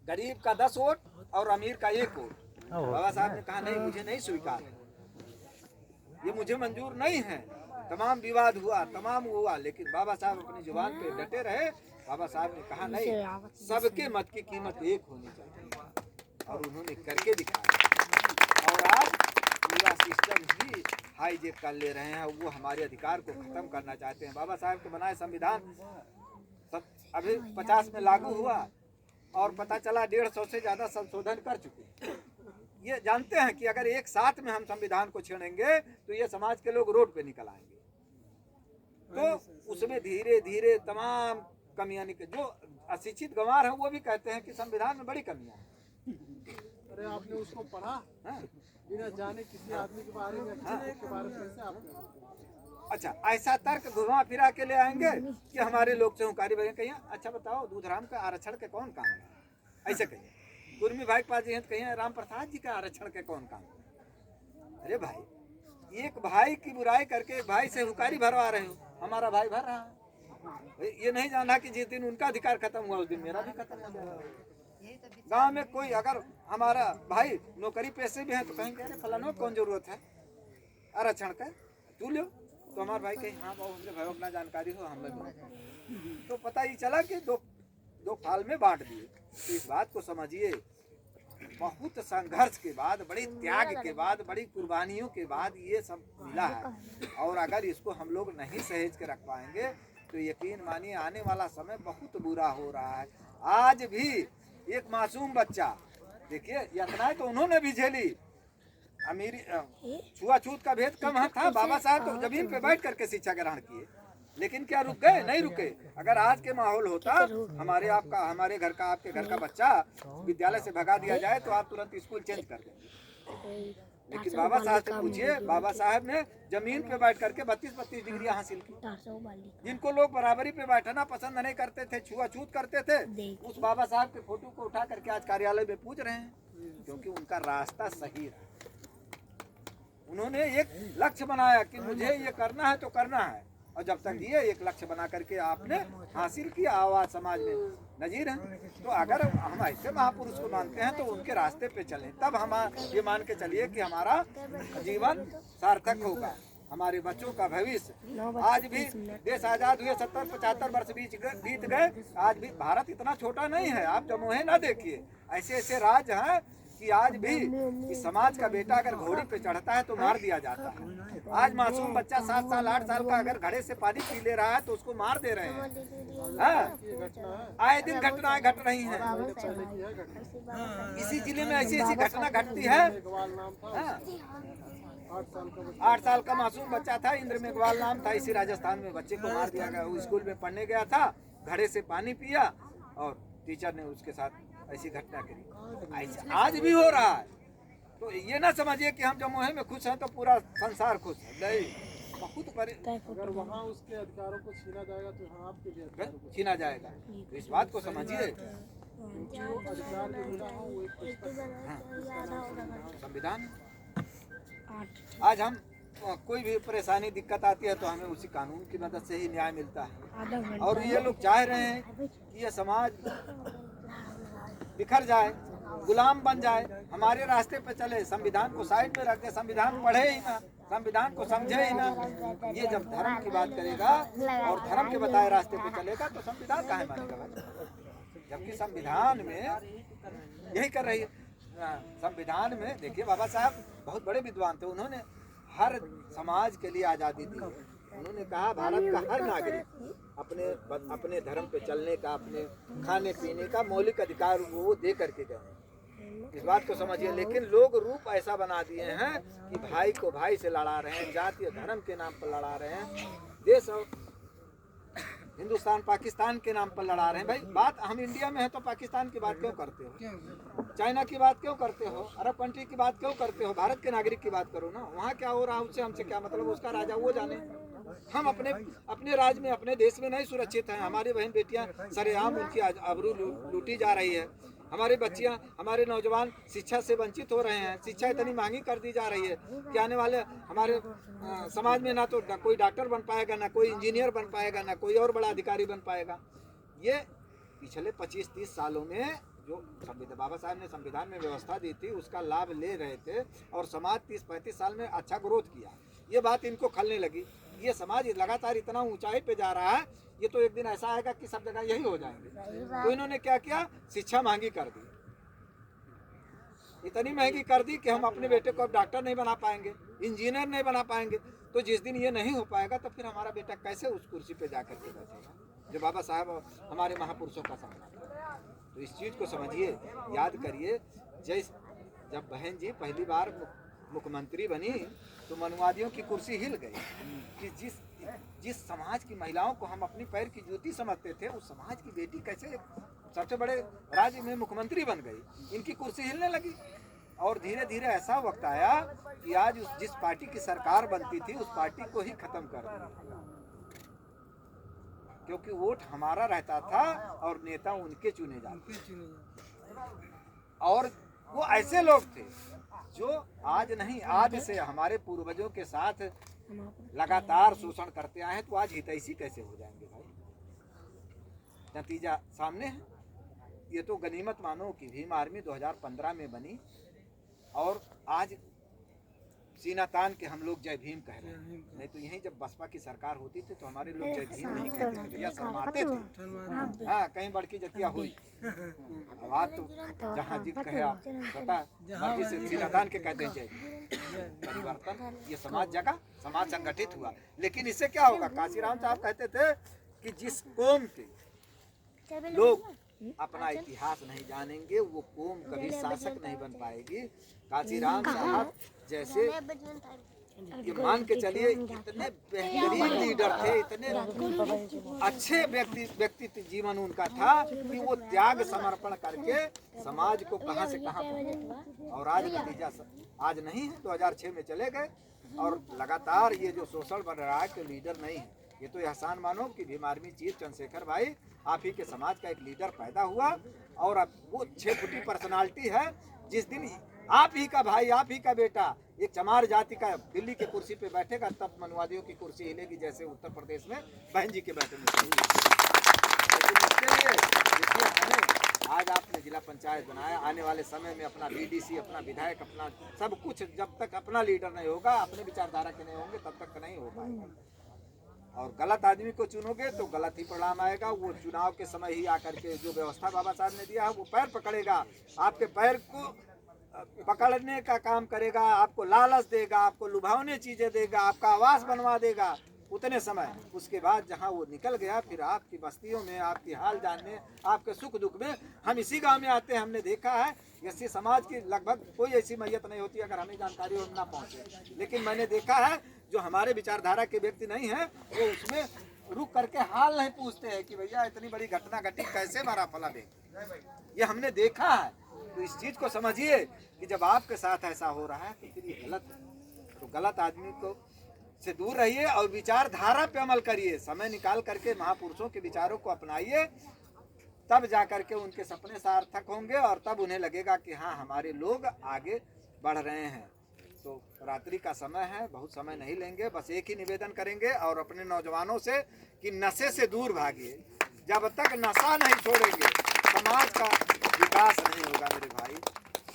गरीब का 10 वोट और अमीर का 1 वोट। बाबा साहब ने कहा नहीं, मुझे नहीं स्वीकार है, ये मुझे मंजूर नहीं है। तमाम विवाद हुआ, तमाम हुआ, लेकिन बाबा साहब अपनी जुबान पे डटे रहे। बाबा साहब ने कहा नहीं, सबके मत की कीमत एक होनी चाहिए, और उन्होंने करके दिखाया। और आज पूरा सिस्टम ही हाईजेक कर ले रहे हैं, वो हमारे अधिकार को खत्म करना चाहते हैं। बाबा साहब के बनाए संविधान अभी 50 में लागू हुआ और पता चला 150 से ज्यादा संशोधन कर चुके। ये जानते हैं कि अगर एक साथ में हम संविधान को छेड़ेंगे तो ये समाज के लोग रोड पे निकल आएंगे। तो उसमें धीरे धीरे तमाम कमियां निकल, जो अशिक्षित गंवार हैं वो भी कहते हैं कि संविधान में बड़ी कमियां हैं। अरे आपने उसको पढ़ा बिना जाने किसी आदमी के बारे में, के बारे में कैसे आपने? अच्छा, ऐसा तर्क घुमा फिरा के ले आएंगे कि हमारे लोग चौकारी बने। कहिए अच्छा बताओ, दूधराम का आरक्षण के कौन काम है? ऐसे कहिए। कुर्मी भाई के पास हैं तो कहिए राम प्रसाद जी का आरक्षण के कौन काम है? अरे भाई, एक भाई की बुराई करके एक भाई से हुकारी भरवा रहे हो, हमारा भाई भर रहा है। ये नहीं जाना कि जिस दिन उनका अधिकार खत्म हुआ उस दिन मेरा भी खत्म हो जाएगा। गांव में कोई अगर हमारा भाई नौकरी पैसे भी है तो कहेंगे अरे फलाना कौन जरूरत है आरक्षण का, तू लो। तो हमारे भाई कहीं हाँ बाबू हमसे भाई अपना जानकारी हो, हम लोग तो पता ही चला कि दो फाल में बांट दिए। तो इस बात को समझिए, बहुत संघर्ष के बाद, बड़ी त्याग के बाद, बड़ी कुर्बानियों के बाद ये सब मिला है। और अगर इसको हम लोग नहीं सहेज के रख पाएंगे तो यकीन मानिए आने वाला समय बहुत बुरा हो रहा है। आज भी एक मासूम बच्चा, देखिए इतना तो उन्होंने भी झेली, अमीरी छुआछूत का भेद कम था। बाबा साहब तो जमीन पे बैठ करके शिक्षा ग्रहण किए, लेकिन क्या रुक गए? नहीं रुके। अगर आज के माहौल होता, हमारे घर का आपके घर का बच्चा विद्यालय से भगा दिया जाए तो आप तुरंत स्कूल चेंज कर देंगे। लेकिन बाबा साहब से पूछिए, बाबा साहब ने जमीन पे बैठ करके 32 डिग्रियां हासिल की। जिनको लोग बराबरी पे बैठना पसंद नहीं करते थे, छुआछूत करते थे, उस बाबा साहब के फोटो को उठा करके आज कार्यालय में पूज रहे हैं, क्योंकि उनका रास्ता सही रहा। उन्होंने एक लक्ष्य बनाया कि मुझे ये करना है तो करना है, और जब तक ये एक लक्ष्य बना करके आपने हासिल किया, आवाज समाज में नजीर है। तो अगर हम ऐसे महापुरुष को मानते हैं तो उनके रास्ते पे चलें, तब हम ये मान के चलिए कि हमारा जीवन सार्थक होगा, हमारे बच्चों का भविष्य। आज भी देश आजाद हुए 70-75 वर्ष बीत गए, आज भी भारत इतना छोटा नहीं है। आप जमुई ना देखिए, ऐसे ऐसे राज्य हैं कि आज भी इस समाज का बेटा अगर घोड़ी पे चढ़ता है तो मार दिया जाता है। आज मासूम बच्चा 7 साल 8 साल का अगर घड़े से पानी पी ले रहा है तो उसको मार दे रहे हैं। आए दिन घटनाएं घट रही हैं। इसी जिले में ऐसी ऐसी घटना घटती है। 8 साल का मासूम बच्चा था, इंद्र मेघवाल नाम था, इसी राजस्थान में बच्चे को मार दिया गया। वो स्कूल में पढ़ने गया था, घड़े से पानी पिया और टीचर ने उसके साथ ऐसी घटना करी। आज भी हो रहा है। तो ये ना समझिए कि हम जमुई में खुश हैं तो पूरा संसार खुश है, नहीं। बहुत अगर वहाँ उसके अधिकारों को छीना जाएगा तो यहाँ आपके भी अधिकारों को छीना जाएगा। तो इस बात को समझिए। संविधान, आज हम कोई भी परेशानी दिक्कत आती है तो हमें उसी कानून की मदद से ही न्याय मिलता है। और ये लोग चाह रहे हैं कि ये समाज बिखर जाए, गुलाम बन जाए, हमारे रास्ते पे चले, संविधान को साइड में रख दे, संविधान पढ़े ही ना, संविधान को समझे ही ना। ये जब धर्म की बात करेगा और धर्म के बताए रास्ते पे चलेगा तो संविधान काहे मानेगा भाई? जबकि संविधान में यही कर रही है। संविधान में देखिए, बाबा साहब बहुत बड़े विद्वान थे, उन्होंने हर समाज के लिए आज़ादी दी। उन्होंने कहा भारत का हर नागरिक अपने धर्म पे चलने का, अपने खाने पीने का मौलिक अधिकार वो दे करके गए। इस बात को समझिए। लेकिन लोग रूप ऐसा बना दिए हैं कि भाई को भाई से लड़ा रहे हैं, जाति और धर्म के नाम पर लड़ा रहे हैं, देश और हिंदुस्तान पाकिस्तान के नाम पर लड़ा रहे हैं। भाई बात हम इंडिया में है तो पाकिस्तान की बात क्यों करते हो? चाइना की बात क्यों करते हो? अरब कंट्री की बात क्यों करते हो? भारत के नागरिक की बात करो ना। वहाँ क्या हो रहा है उससे हमसे क्या मतलब? उसका राजा वो जाने। हम अपने राज्य में, अपने देश में नहीं सुरक्षित हैं। हमारी बहन बेटियां सरेआम उनकी आबरू लूटी जा रही है। हमारी बच्चियां, हमारे नौजवान शिक्षा से वंचित हो रहे हैं। शिक्षा इतनी महंगी कर दी जा रही है कि आने वाले हमारे समाज में ना तो कोई डॉक्टर बन पाएगा, ना कोई इंजीनियर बन पाएगा, ना कोई और बड़ा अधिकारी बन पाएगा। ये पिछले 25-30 सालों में जो संविधान बाबा साहब ने संविधान में व्यवस्था दी थी उसका लाभ ले रहे थे और समाज 30-35 साल में अच्छा ग्रोथ किया। ये बात इनको खलने लगी। ये समाज लगातार इतना ऊंचाई पे जा रहा है, ये तो एक दिन ऐसा आएगा कि सब जगह यही हो जाएंगे। तो इन्होंने क्या किया, शिक्षा महंगी कर दी, इतनी महंगी कर दी कि हम अपने बेटे को अब डॉक्टर नहीं बना पाएंगे, इंजीनियर नहीं बना पाएंगे। तो जिस दिन ये नहीं हो पाएगा तो फिर हमारा बेटा कैसे उस कुर्सी पे जाकर के बैठेगा जो बाबा साहब हमारे महापुरुषों का सपना था। तो इस चीज़ को समझिए, याद करिए। जब बहन जी पहली बार मुख्यमंत्री बनी तो मनुवादियों की कुर्सी हिल गई कि जिस समाज की महिलाओं को हम अपनी पैर की जूती समझते थे, उस समाज की बेटी कैसे सबसे बड़े राज्य में मुख्यमंत्री बन गई। इनकी कुर्सी हिलने लगी और धीरे धीरे ऐसा वक्त आया कि आज जिस पार्टी की सरकार बनती थी उस पार्टी को ही खत्म कर दिया, क्योंकि वोट हमारा रहता था और नेता उनके चुने जाते। और वो ऐसे लोग थे जो आज नहीं, आज से हमारे पूर्वजों के साथ लगातार शोषण करते आए हैं, तो आज हितैषी कैसे हो जाएंगे भाई। नतीजा सामने है। ये तो गनीमत मानो कि भीम आर्मी 2015 में बनी और आज सीना तान के हम लोग जय भीम कह रहे हैं। नहीं तो यहीं जब बसपा की सरकार होती थी तो हमारे लोग जय भीम नहीं कहते थे, भैया शर्माते थे। हाँ, कहीं बड़की जतिया हुई। अब आज तो जहाँ जीत कहे पता मर्जी से सीना तान के कहते हैं जय भीम। परिवर्तन, ये समाज जगह, समाज संगठित हुआ। लेकिन इससे क्या होगा, काशीराम साहब कहते थे कि जिस कौम के लोग अपना इतिहास नहीं जानेंगे वो कौम कभी शासक नहीं बन पाएगी। काशीराम साहब जैसे ये मान के चलिए इतने बेहतरीन लीडर थे, इतने अच्छे व्यक्तित्व जीवन उनका था कि वो त्याग समर्पण करके समाज को कहां से कहां पहुंचे। और आज नतीजा आज नहीं है, 2006 में चले गए और लगातार ये जो शोषण बन रहा है कि लीडर नहीं है। ये तो एहसान मानो कि भीम आर्मी चीफ चंद्रशेखर भाई आप ही के समाज का एक लीडर पैदा हुआ और अब वो 6 फुटी पर्सनालिटी है। जिस दिन आप ही का भाई, आप ही का बेटा एक चमार जाति का दिल्ली की कुर्सी पे बैठेगा तब मनुवादियों की कुर्सी हिलेगी, जैसे उत्तर प्रदेश में बहन जी के बैठने। लेकिन इसके लिए देखिए, हमें आज आपने जिला पंचायत बनाया, आने वाले समय में अपना बीडीसी, अपना विधायक, अपना सब कुछ, जब तक अपना लीडर नहीं होगा, अपने विचारधारा के नहीं होंगे तब तक नहीं हो पाएगा। और गलत आदमी को चुनोगे तो गलत ही परिणाम आएगा। वो चुनाव के समय ही आकर के जो व्यवस्था बाबा साहब ने दिया है वो पैर पकड़ेगा, आपके पैर को पकड़ने का काम करेगा, आपको लालच देगा, आपको लुभावने चीजें देगा, आपका आवास बनवा देगा उतने समय। उसके बाद जहां वो निकल गया फिर आपकी बस्तियों में, आपकी हाल जानने, आपके सुख दुख में हम इसी गांव में आते हैं। हमने देखा है ऐसी समाज की लगभग कोई ऐसी मैयत नहीं होती अगर हमें जानकारी हो ना पहुंचे। लेकिन मैंने देखा है जो हमारे विचारधारा के व्यक्ति नहीं है वो उसमें रुक करके हाल नहीं पूछते हैं कि भैया इतनी बड़ी घटना घटी, कैसे मारा फला दे। ये हमने देखा है। तो इस चीज को समझिए कि जब आपके साथ ऐसा हो रहा है तो फिर ये गलत है। तो गलत आदमी को से दूर रहिए और विचारधारा पे अमल करिए। समय निकाल करके महापुरुषों के विचारों को अपनाइए, तब जाकर के उनके सपने सार्थक होंगे और तब उन्हें लगेगा कि हाँ हमारे लोग आगे बढ़ रहे हैं। तो रात्रि का समय है, बहुत समय नहीं लेंगे, बस एक ही निवेदन करेंगे और अपने नौजवानों से कि नशे से दूर भागिए। जब तक नशा नहीं छोड़ेंगे समाज का विकास नहीं होगा मेरे भाई।